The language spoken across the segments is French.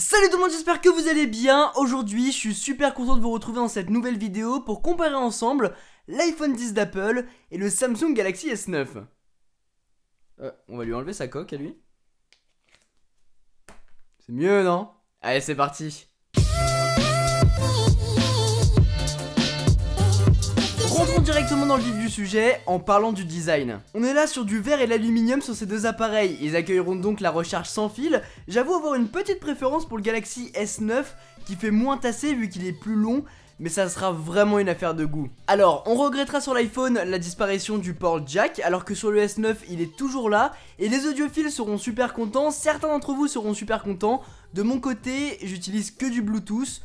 Salut tout le monde, j'espère que vous allez bien. Aujourd'hui, je suis super content de vous retrouver dans cette nouvelle vidéo pour comparer ensemble l'iPhone 10 d'Apple et le Samsung Galaxy S9. On va lui enlever sa coque à lui. C'est mieux, non? Allez, c'est parti. Rentrons directement dans le vif du sujet en parlant du design. On est là sur du verre et l'aluminium sur ces deux appareils. Ils accueilleront donc la recharge sans fil. J'avoue avoir une petite préférence pour le Galaxy S9 qui fait moins tasser vu qu'il est plus long, mais ça sera vraiment une affaire de goût. Alors, on regrettera sur l'iPhone la disparition du port jack, alors que sur le S9 il est toujours là, et les audiophiles seront super contents, certains d'entre vous seront super contents. De mon côté, j'utilise que du Bluetooth,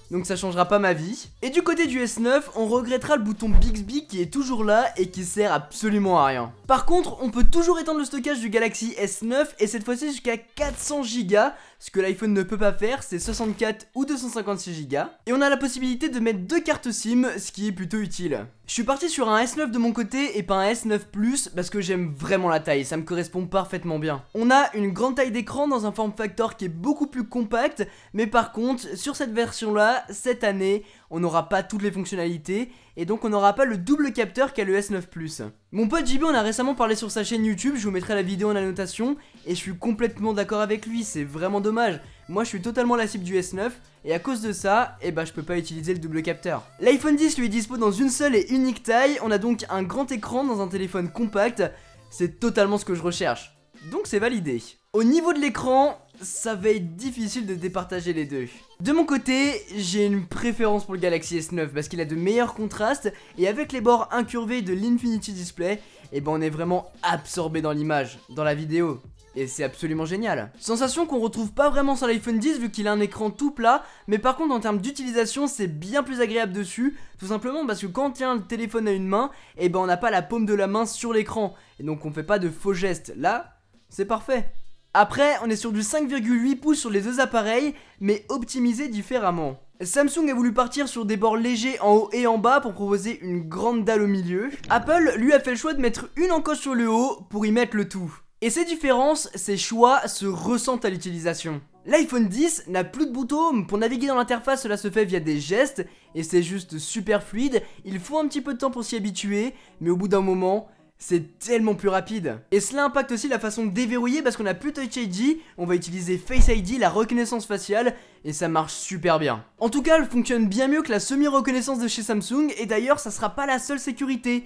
donc ça changera pas ma vie. Et du côté du S9, on regrettera le bouton Bixby qui est toujours là et qui sert absolument à rien. Par contre, on peut toujours étendre le stockage du Galaxy S9 et cette fois-ci jusqu'à 400 Go. Ce que l'iPhone ne peut pas faire, c'est 64 ou 256 Go. Et on a la possibilité de mettre deux cartes SIM, ce qui est plutôt utile. Je suis parti sur un S9 de mon côté et pas un S9 Plus parce que j'aime vraiment la taille, ça me correspond parfaitement bien. On a une grande taille d'écran dans un form factor qui est beaucoup plus compact, mais par contre, sur cette version-là, cette année, on n'aura pas toutes les fonctionnalités et donc on n'aura pas le double capteur qu'a le S9 Plus. Mon pote JB en a récemment parlé sur sa chaîne YouTube, je vous mettrai la vidéo en annotation et je suis complètement d'accord avec lui, c'est vraiment dommage. Moi je suis totalement la cible du S9 et à cause de ça, je peux pas utiliser le double capteur. L'iPhone 10 lui est dispo dans une seule et unique taille, on a donc un grand écran dans un téléphone compact, c'est totalement ce que je recherche. Donc c'est validé. Au niveau de l'écran, ça va être difficile de départager les deux. De mon côté, j'ai une préférence pour le Galaxy S9 parce qu'il a de meilleurs contrastes et avec les bords incurvés de l'Infinity Display, on est vraiment absorbé dans l'image, dans la vidéo. Et c'est absolument génial. Sensation qu'on retrouve pas vraiment sur l'iPhone 10 vu qu'il a un écran tout plat, mais par contre en termes d'utilisation c'est bien plus agréable dessus, tout simplement parce que quand on tient le téléphone à une main, on n'a pas la paume de la main sur l'écran, et donc on fait pas de faux gestes. Là, c'est parfait. Après, on est sur du 5,8 pouces sur les deux appareils, mais optimisé différemment. Samsung a voulu partir sur des bords légers en haut et en bas pour proposer une grande dalle au milieu. Apple, lui, a fait le choix de mettre une encoche sur le haut pour y mettre le tout. Et ces différences, ces choix se ressentent à l'utilisation. L'iPhone 10 n'a plus de boutons, pour naviguer dans l'interface cela se fait via des gestes, et c'est juste super fluide, il faut un petit peu de temps pour s'y habituer, mais au bout d'un moment, c'est tellement plus rapide. Et cela impacte aussi la façon de déverrouiller parce qu'on a plus Touch ID, on va utiliser Face ID, la reconnaissance faciale, et ça marche super bien. En tout cas, elle fonctionne bien mieux que la semi-reconnaissance de chez Samsung, et d'ailleurs ça sera pas la seule sécurité.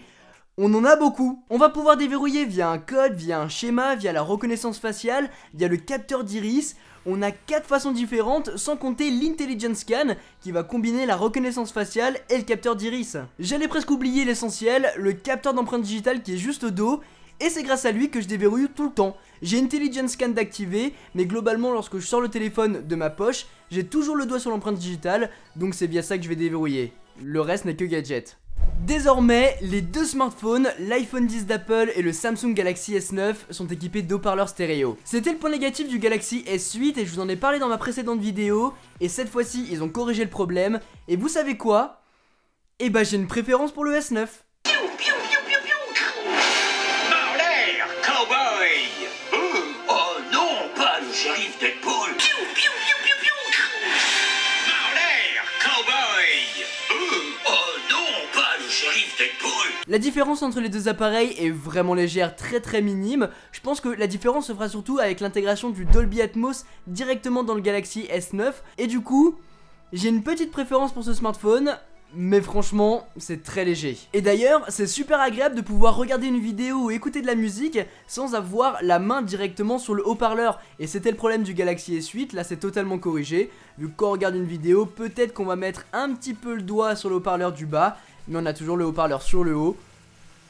On en a beaucoup. On va pouvoir déverrouiller via un code, via un schéma, via la reconnaissance faciale, via le capteur d'iris. On a 4 façons différentes sans compter l'Intelligent Scan qui va combiner la reconnaissance faciale et le capteur d'iris. J'allais presque oublier l'essentiel, le capteur d'empreinte digitale qui est juste au dos. Et c'est grâce à lui que je déverrouille tout le temps. J'ai Intelligent Scan d'activer, mais globalement lorsque je sors le téléphone de ma poche, j'ai toujours le doigt sur l'empreinte digitale, donc c'est via ça que je vais déverrouiller. Le reste n'est que gadget. Désormais, les deux smartphones, l'iPhone 10 d'Apple et le Samsung Galaxy S9 sont équipés d'haut-parleurs stéréo. C'était le point négatif du Galaxy S8 et je vous en ai parlé dans ma précédente vidéo, et cette fois-ci ils ont corrigé le problème, et vous savez quoi? J'ai une préférence pour le S9. L'air, cowboy! Oh non, pas le shérif Deadpool! La différence entre les deux appareils est vraiment légère, très minime. Je pense que la différence se fera surtout avec l'intégration du Dolby Atmos directement dans le Galaxy S9. Et du coup, j'ai une petite préférence pour ce smartphone, mais franchement, c'est très léger. Et d'ailleurs, c'est super agréable de pouvoir regarder une vidéo ou écouter de la musique sans avoir la main directement sur le haut-parleur. Et c'était le problème du Galaxy S8, là c'est totalement corrigé. Vu que quand on regarde une vidéo, peut-être qu'on va mettre un petit peu le doigt sur le haut-parleur du bas, mais on a toujours le haut-parleur sur le haut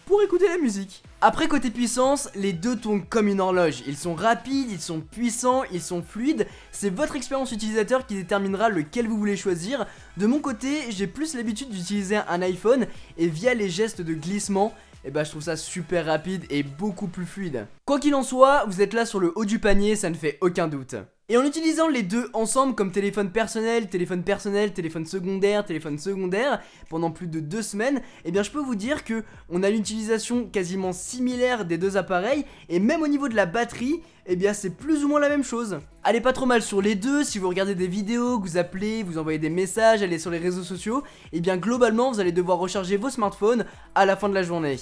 pour écouter la musique. Après côté puissance, les deux tournent comme une horloge. Ils sont rapides, ils sont puissants, ils sont fluides. C'est votre expérience utilisateur qui déterminera lequel vous voulez choisir. De mon côté, j'ai plus l'habitude d'utiliser un iPhone et via les gestes de glissement, je trouve ça super rapide et beaucoup plus fluide. Quoi qu'il en soit, vous êtes là sur le haut du panier, ça ne fait aucun doute. Et en utilisant les deux ensemble comme téléphone personnel, téléphone secondaire pendant plus de 2 semaines, eh bien je peux vous dire que on a l'utilisation quasiment similaire des deux appareils et même au niveau de la batterie, eh bien c'est plus ou moins la même chose. Elle est pas trop mal sur les deux, si vous regardez des vidéos, que vous appelez, vous envoyez des messages, allez sur les réseaux sociaux, eh bien globalement vous allez devoir recharger vos smartphones à la fin de la journée.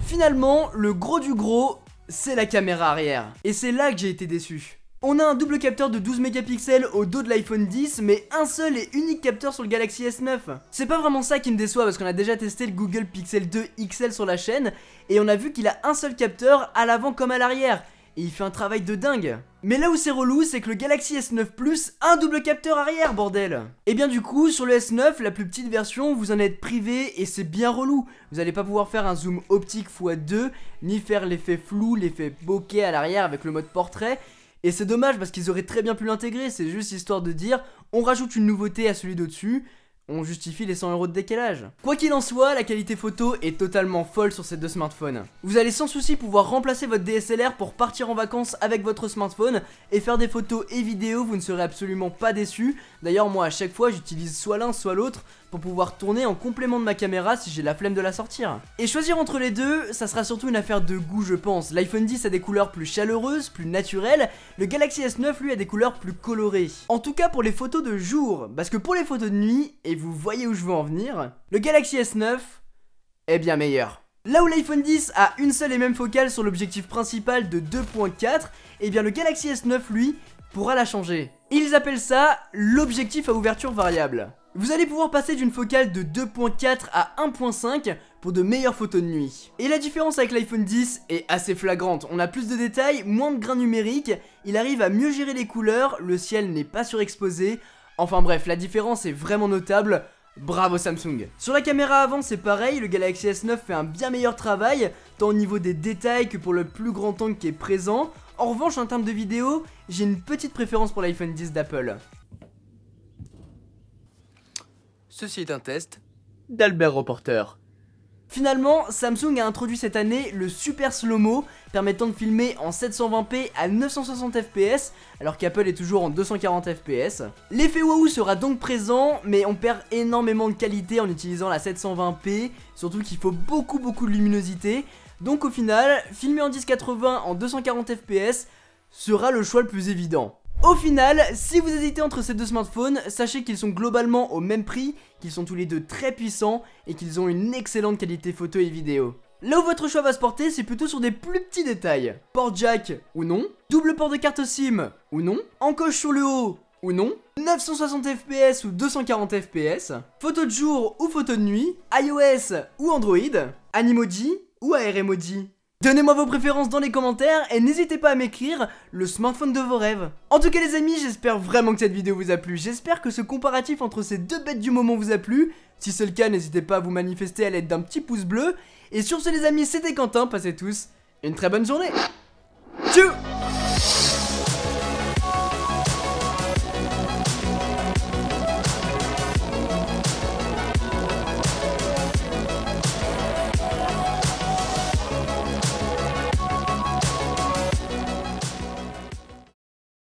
Finalement, le gros du gros, c'est la caméra arrière. Et c'est là que j'ai été déçu. On a un double capteur de 12 mégapixels au dos de l'iPhone 10, mais un seul et unique capteur sur le Galaxy S9. C'est pas vraiment ça qui me déçoit parce qu'on a déjà testé le Google Pixel 2 XL sur la chaîne et on a vu qu'il a un seul capteur à l'avant comme à l'arrière. Et il fait un travail de dingue. Mais là où c'est relou, c'est que le Galaxy S9 Plus a un double capteur arrière, bordel. Et bien du coup, sur le S9, la plus petite version, vous en êtes privé et c'est bien relou. Vous allez pas pouvoir faire un zoom optique x2, ni faire l'effet flou, l'effet bokeh à l'arrière avec le mode portrait. Et c'est dommage parce qu'ils auraient très bien pu l'intégrer, c'est juste histoire de dire on rajoute une nouveauté à celui d'au-dessus, on justifie les 100 € de décalage. Quoi qu'il en soit, la qualité photo est totalement folle sur ces deux smartphones. Vous allez sans souci pouvoir remplacer votre DSLR pour partir en vacances avec votre smartphone et faire des photos et vidéos, vous ne serez absolument pas déçus. D'ailleurs moi à chaque fois j'utilise soit l'un soit l'autre pour pouvoir tourner en complément de ma caméra si j'ai la flemme de la sortir. Et choisir entre les deux, ça sera surtout une affaire de goût je pense. L'iPhone 10 a des couleurs plus chaleureuses, plus naturelles, le Galaxy S9 lui a des couleurs plus colorées. En tout cas pour les photos de jour, parce que pour les photos de nuit, et vous voyez où je veux en venir, le Galaxy S9 est bien meilleur. Là où l'iPhone 10 a une seule et même focale sur l'objectif principal de 2.4, et bien le Galaxy S9 lui pourra la changer. Ils appellent ça l'objectif à ouverture variable. Vous allez pouvoir passer d'une focale de 2.4 à 1.5 pour de meilleures photos de nuit. Et la différence avec l'iPhone 10 est assez flagrante, on a plus de détails, moins de grains numériques, il arrive à mieux gérer les couleurs, le ciel n'est pas surexposé, enfin bref, la différence est vraiment notable. Bravo Samsung. Sur la caméra avant c'est pareil, le Galaxy S9 fait un bien meilleur travail, tant au niveau des détails que pour le plus grand angle qui est présent. En revanche en termes de vidéo, j'ai une petite préférence pour l'iPhone 10 d'Apple. Ceci est un test d'Albert Reporter. Finalement, Samsung a introduit cette année le Super Slow-Mo, permettant de filmer en 720p à 960 fps, alors qu'Apple est toujours en 240 fps. L'effet waouh sera donc présent, mais on perd énormément de qualité en utilisant la 720p, surtout qu'il faut beaucoup de luminosité. Donc au final, filmer en 1080 en 240 fps sera le choix le plus évident. Au final, si vous hésitez entre ces deux smartphones, sachez qu'ils sont globalement au même prix, qu'ils sont tous les deux très puissants et qu'ils ont une excellente qualité photo et vidéo. Là où votre choix va se porter, c'est plutôt sur des plus petits détails. Port jack ou non, double port de carte SIM ou non, encoche sur le haut ou non, 960 fps ou 240 fps, photo de jour ou photo de nuit, iOS ou Android, Animoji ou AR Emoji. Donnez-moi vos préférences dans les commentaires et n'hésitez pas à m'écrire le smartphone de vos rêves. En tout cas les amis, j'espère vraiment que cette vidéo vous a plu. J'espère que ce comparatif entre ces deux bêtes du moment vous a plu. Si c'est le cas, n'hésitez pas à vous manifester à l'aide d'un petit pouce bleu. Et sur ce les amis, c'était Quentin, passez tous une très bonne journée. Tchou.